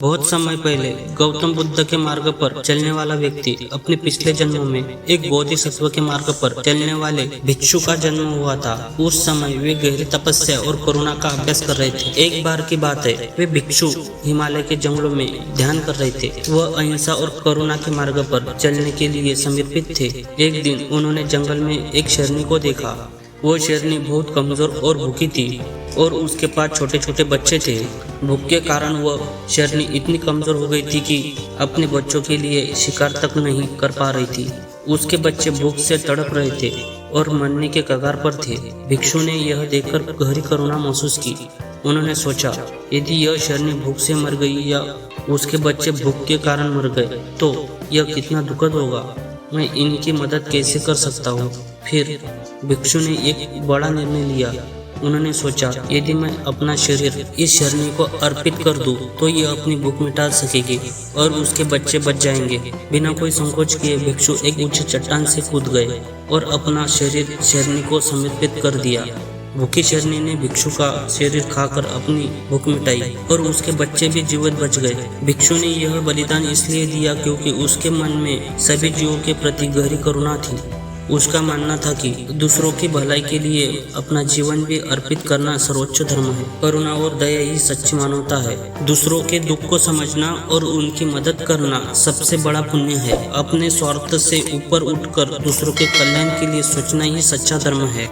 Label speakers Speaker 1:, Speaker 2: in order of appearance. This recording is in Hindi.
Speaker 1: बहुत समय पहले गौतम बुद्ध के मार्ग पर चलने वाला व्यक्ति अपने पिछले जन्मों में एक बोधिसत्व के मार्ग पर चलने वाले भिक्षु का जन्म हुआ था। उस समय वे गहरी तपस्या और करुणा का अभ्यास कर रहे थे। एक बार की बात है, वे भिक्षु हिमालय के जंगलों में ध्यान कर रहे थे। वह अहिंसा और करुणा के मार्ग पर चलने के लिए समर्पित थे। एक दिन उन्होंने जंगल में एक शेरनी को देखा। वो शेरनी बहुत कमजोर और भूखी थी और उसके पास छोटे छोटे बच्चे थे। भूख के कारण वह शेरनी इतनी कमजोर हो गई थी कि अपने बच्चों के लिए शिकार तक नहीं कर पा रही थी। उसके बच्चे भूख से तड़प रहे थे और मरने के कगार पर थे। भिक्षु ने यह देखकर गहरी करुणा महसूस की। उन्होंने सोचा, यदि यह शेरनी भूख से मर गई या उसके बच्चे भूख के कारण मर गए तो यह कितना दुखद होगा। मैं इनकी मदद कैसे कर सकता हूँ। फिर भिक्षु ने एक बड़ा निर्णय लिया। उन्होंने सोचा, यदि मैं अपना शरीर इस शेरनी को अर्पित कर दूं तो यह अपनी भूख मिटा सकेगी और उसके बच्चे बच जाएंगे। बिना कोई संकोच किए भिक्षु एक ऊंची चट्टान से कूद गए और अपना शरीर शेरनी को समर्पित कर दिया। भूखी शेरनी ने भिक्षु का शरीर खाकर अपनी भूख मिटाई और उसके बच्चे भी जीवित बच गए। भिक्षु ने यह बलिदान इसलिए दिया क्योंकि उसके मन में सभी जीवों के प्रति गहरी करुणा थी। उसका मानना था कि दूसरों की भलाई के लिए अपना जीवन भी अर्पित करना सर्वोच्च धर्म है। करुणा और दया ही सच्ची मानवता है। दूसरों के दुख को समझना और उनकी मदद करना सबसे बड़ा पुण्य है। अपने स्वार्थ से ऊपर उठकर दूसरों के कल्याण के लिए सोचना ही सच्चा धर्म है।